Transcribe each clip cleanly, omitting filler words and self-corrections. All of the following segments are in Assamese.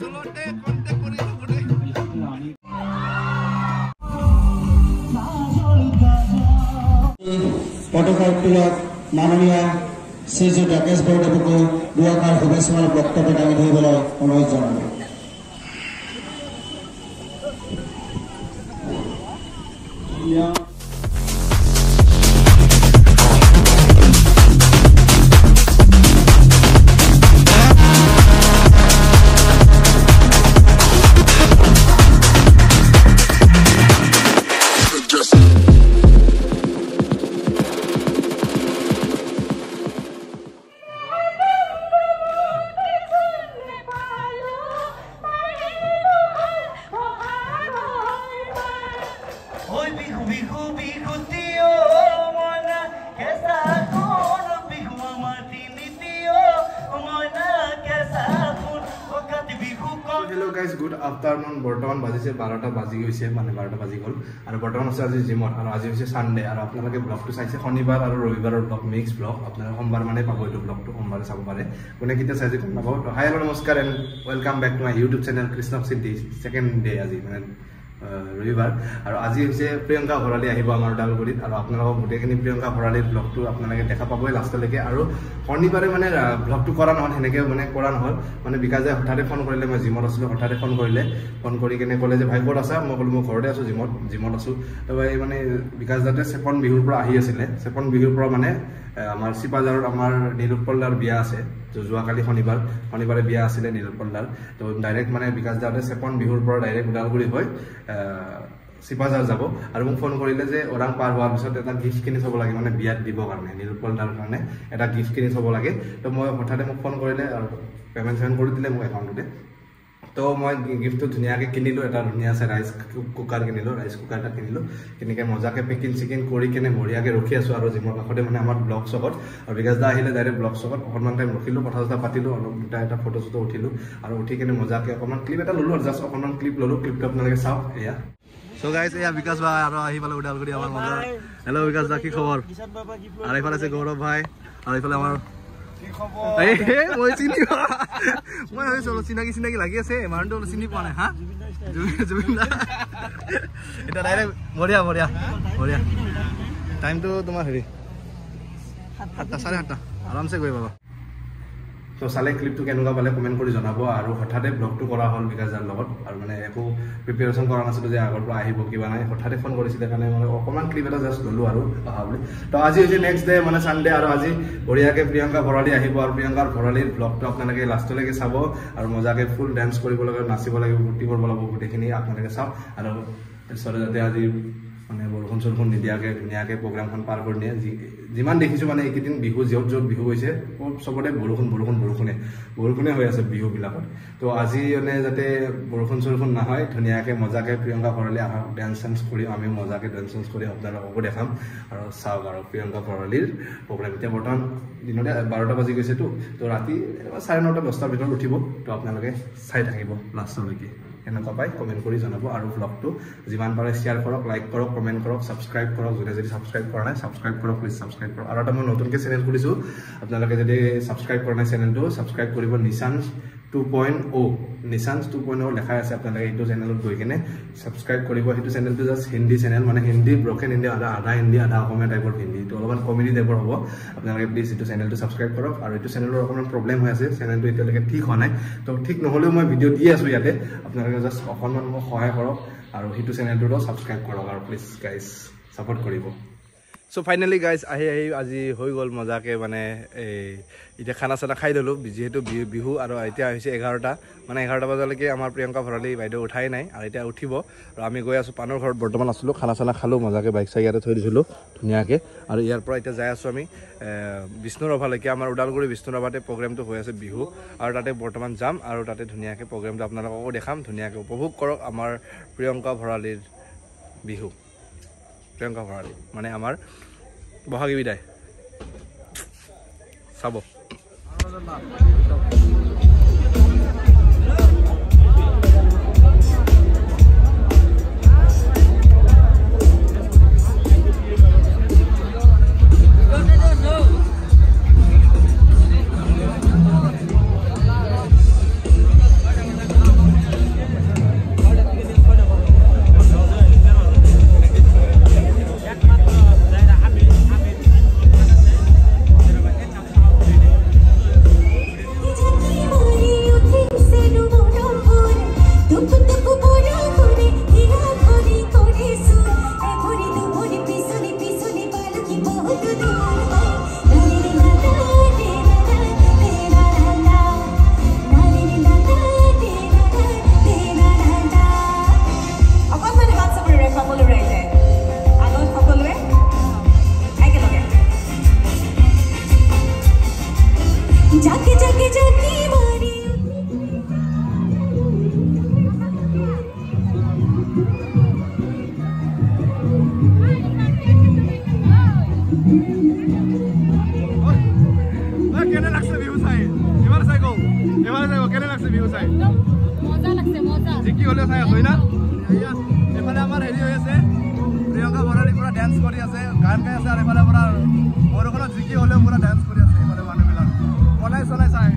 আচলতে কন্টেক্ট কৰি থাকোঁতে পতাকা উত্তোলক মাননীয় শ্ৰীযুত ৰাকেশ বৰদেৱকো দুআষাৰ শুভেচ্ছাৰ বক্তব্য দাঙি ধৰিবলৈ অনুৰোধ জনালোঁ। Hello guys, good afternoon. বৰ্তমান বাজিছে 12টা বাজি গৈছে, মানে 12টা বাজি গ'ল আৰু বৰ্তমান আছে আজি জিমত আৰু আজি হৈছে সানডে আৰু আপোনালোকে ব্লগটো চাইছে শনিবাৰ আৰু ৰবিবাৰৰ ব্লগ মিক্স ব্লগ। আপোনালোকে সোমবাৰ মানে পাব এইটো ব্লগটো, সোমবাৰে চাব পাৰে। কোনে কেতিয়া চাইছে গম নাপাব। তো হাই হেল্ল' নমস্কাৰ and welcome back to my YouTube channel কৃষ্ণক সিদ্ধি। ছেকেণ্ড ডে আজি মানে ৰবিবাৰ আৰু আজি হৈছে প্ৰিয়ংকা ভৰালী আহিব আমাৰ ওদালগুৰিত আৰু আপোনালোকক গোটেইখিনি প্ৰিয়ংকা ভৰালীৰ ব্লগটো আপোনালোকে দেখা পাবই লাষ্টলৈকে। আৰু শনিবাৰে মানে ব্লগটো কৰা নহ'ল, সেনেকৈ মানে কৰা নহ'ল, মানে বিকাশে হঠাতে ফোন কৰিলে, মই জিমত আছিলোঁ, হঠাতে ফোন কৰিলে, ফোন কৰি কেনে ক'লে যে ভাই ক'ত আছা? মই ক'লোঁ মই ঘৰতে আছোঁ, জিমত আছোঁ। তো এই মানে বিকাশ দাতে চেপন বিহুৰ পৰা আহি আছিলে, চেপন বিহুৰ পৰা মানে আমাৰ চিপাঝাৰত আমাৰ নীলোৎপল দাৰ বিয়া আছে, যোৱাকালি শনিবাৰে বিয়া আছিলে নীলোৎপল দাৰ। তো ডাইৰেক্ট মানে বিকাশ দাতে চেপন বিহুৰ পৰা ডাইৰেক্ট ওদালগুৰি হৈ চিপাঝাৰ যাব আৰু মোক ফোন কৰিলে যে ওৰাং পাৰ হোৱাৰ পিছত এটা গিফ্ট কিনি থ'ব লাগে, মানে বিয়াত দিবৰ কাৰণে নীলোৎপল দাৰ কাৰণে এটা গিফ্ট কিনি থ'ব লাগে। তো মই হঠাতে মোক ফোন কৰিলে আৰু পে'মেণ্ট কৰি দিলে মোক একাউণ্টতে। তো মই গিফ্টটো ধুনীয়াকৈ কিনিলোঁ, এটা ধুনীয়া আছে ৰাইচ কুকাৰ কিনিলোঁ, ৰাইচ কুকাৰ এটা কিনিলোঁ। কেনেকৈ মজাকৈ পেকিং কৰি কেনে বঢ়িয়াকৈ ৰখি আছোঁ আৰু জিমৰ কাষতে মানে আমাৰ ব্লগ শ্বকত। আৰু বিকাশ দা আহিলে ডাইৰেক্ট ব্লগ শ্বকত অকণমান টাইম ৰখিলোঁ, কথা চথা পাতিলোঁ, অলপ এটা ফটো চটো উঠিলোঁ আৰু উঠি কেনে মজাকৈ অকণমান ক্লিপ এটা ল'লোঁ আৰু জাষ্ট অকণমান ক্লিপ ল'লোঁ। ক্লিপটো আপোনালোকে চাওক এয়া। সো গাইজ এয়া বিকাশ ভাই আৰু আহি পালে ওদালগুৰি আমাৰ মজা। হেল্ল' বিকাশ দা, কি খবৰ? আৰু এইফালে আছে গৌৰৱ ভাই আৰু এইফালে আমাৰ মই ভাবিছো অলপ চিনাকি লাগি আছে, মানুহটো অলপ চিনি পোৱা নাই। হা জুবিন দা এতিয়া ডাইৰেক্ট বঢ়িয়া টাইমটো তোমাৰ হেৰি 7টা 7:30 আৰামছে গৈ পাবা। তো চালে ক্লিপটো কেনেকুৱা পালে কমেণ্ট কৰি জনাব। আৰু হঠাতে ব্লগটো কৰা হ'ল বিকাশ দাৰ লগত আৰু মানে একো প্ৰিপেৰেশ্যন কৰা নাছিলোঁ যে আগৰ পৰা আহিব কিবা নাই, হঠাতে ফোন কৰিছিলে কাৰণে মানে অকণমান ক্লিপ এটা জাষ্ট ল'লোঁ আৰু অহা বুলি। তো আজি হৈছে নেক্সট ডে মানে ছানডে আৰু আজি বঢ়িয়াকৈ প্ৰিয়ংকা ভৰালী আহিব আৰু প্ৰিয়ংকাৰ ভৰালীৰ ব্লগটো আপোনালোকে লাষ্টলৈকে চাব আৰু মজাকৈ ফুল ডান্স কৰিব লাগিব, নাচিব লাগিব, ফূৰ্তি কৰিব লাগিব, গোটেইখিনি আপোনালোকে চাওক। আৰু ঈশ্বৰে যাতে আজি মানে বৰষুণ চৰষুণ নিদিয়াকৈ ধুনীয়াকৈ প্ৰগ্ৰামখন পাৰ কৰি নিয়ে। যিমান দেখিছোঁ মানে এইকেইদিন বিহু য'ত বিহু হৈছে চবতে বৰষুণে হৈ আছে বিহুবিলাকত। তো আজি মানে যাতে বৰষুণ চৰষুণ নহয়, ধুনীয়াকৈ মজাকৈ প্ৰিয়ংকা ভৰালী আহক, ডান্স চান্স কৰি আমি মজাকৈ ডান্স চান্স কৰি আপোনালোককো দেখাম আৰু চাওক আৰু প্ৰিয়ংকা ভৰালীৰ প্ৰগ্ৰাম। এতিয়া বৰ্তমান দিনতে 12টা বাজি গৈছেতো, তো ৰাতি 9:30 10টাৰ ভিতৰত উঠিব। তো আপোনালোকে চাই থাকিব লাষ্টলৈকে, এনেকুৱা পাই কমেণ্ট কৰি জনাব আৰু ব্লগটো যিমান পাৰে শ্বেয়াৰ কৰক, লাইক কৰক, কমেণ্ট কৰক, ছাবস্ক্ৰাইব কৰক। যদি ছাবস্ক্ৰাইব কৰা নাই ছাবস্ক্ৰাইব কৰক, প্লিজ ছাবস্ক্ৰাইব কৰক। আৰু এটা মই নতুনকৈ চেনেল খুলিছোঁ, আপোনালোকে যদি ছাবস্ক্ৰাইব কৰা নাই চেনেলটো ছাবস্ক্ৰাইব কৰিব। নিচাঞ্চ 2.0 লেখাই আছে, আপোনালোকে এইটো চেনেলত গৈ কিনে ছাবস্ক্ৰাইব কৰিব। সেইটো চেনেলটো জাষ্ট হিন্দী চেনেল, মানে হিন্দী ব্ৰকেন হিন্দী, আধা হিন্দী আধা অসমীয়া টাইপৰ হিন্দী, এইটো অলপমান কমেডি টাইপৰ হ'ব। আপোনালোকে প্লিজ এইটো চেনেলটো ছাবস্ক্ৰাইব কৰক। আৰু এইটো চেনেলৰ অকণমান প্ৰব্লেম হৈ আছে, চেনেলটো এতিয়ালৈকে ঠিক হোৱা নাই। তো ঠিক নহ'লেও মই ভিডিঅ' দি আছোঁ ইয়াতে, আপোনালোকে জাষ্ট অকণমান মোক সহায় কৰক আৰু সেইটো চেনেলটোতো ছাবস্ক্ৰাইব কৰক আৰু প্লিজ গাইজ ছাপোৰ্ট কৰিব। চ' ফাইনেলি গাইজ আহি আজি হৈ গ'ল মজাকৈ, মানে এতিয়া খানা চানা খাই ল'লোঁ যিহেতু বিহু। আৰু এতিয়া হৈছে 11টা, মানে 11টা বজালৈকে আমাৰ প্ৰিয়ংকা ভৰালী বাইদেউ উঠাই নাই আৰু এতিয়া উঠিব। আৰু আমি গৈ আছোঁ পানৰ ঘৰত, বৰ্তমান আছিলোঁ, খানা চানা খালোঁ মজাকৈ, বাইক চাইক ইয়াতে থৈ দিছিলোঁ ধুনীয়াকৈ। আৰু ইয়াৰ পৰা এতিয়া যাই আছোঁ আমি বিষ্ণুৰাভালৈকে। আমাৰ ওদালগুৰি বিষ্ণুৰাভাতে প্ৰগ্ৰেমটো হৈ আছে বিহু, আৰু তাতে বৰ্তমান যাম আৰু তাতে ধুনীয়াকৈ প্ৰগ্ৰেমটো আপোনালোককো দেখাম। ধুনীয়াকৈ উপভোগ কৰক আমাৰ প্ৰিয়ংকা ভৰালীৰ বিহু। প্ৰিয়ংকা ভৰালী মানে আমাৰ বহাগী বিদায় চাব। চাই মজা লাগছে মজা যি কি হলেও চাই হয় না এফালে আমাৰ হেৰি হৈ আছে প্ৰিয়ংকা ভৰালী পুৰা ডান্স কৰি আছে গান গাই আছে আৰু এফালে পুৰা বৰষুণত যি কি হলেও পুৰা ডান্স কৰি আছে এফালে মানুহবিলাক বনাই চলাই চাই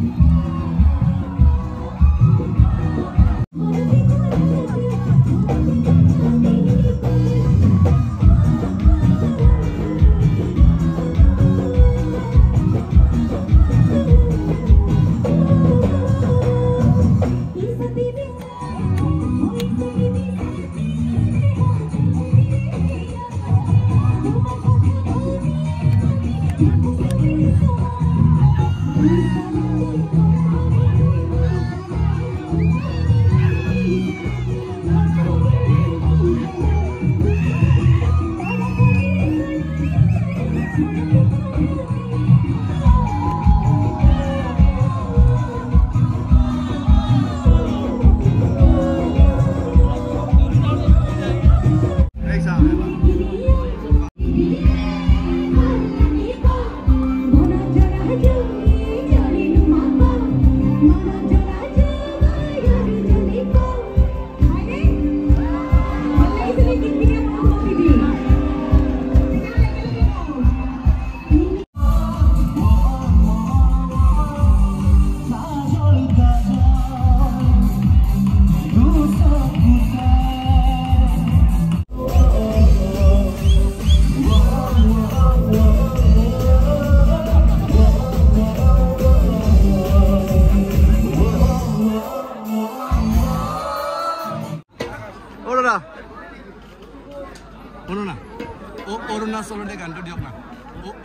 অৰুণাচলতে গানটো দিয়ক না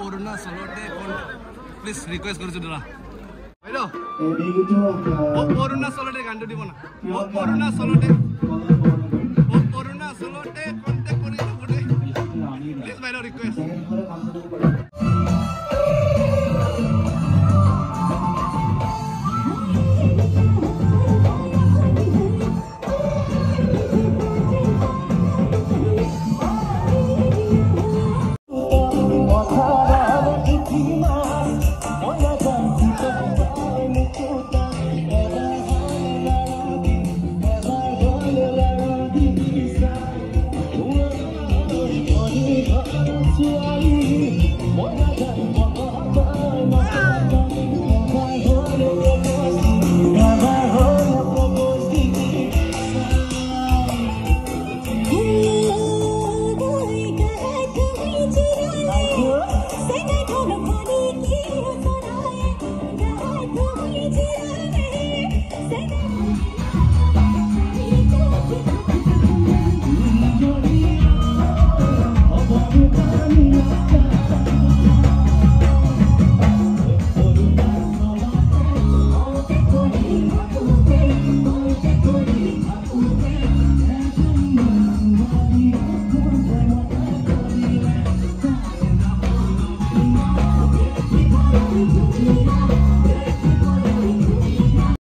অৰুণাচলতে প্লিজ ৰিকুৱেষ্ট কৰিছো দাদা বাইদেউ অৰুণাচলতে গানটো দিব না অৰুণাচলতে কণ্টেক্ট কৰি দিব প্লিজ বাইদেউ ৰিকুৱেষ্ট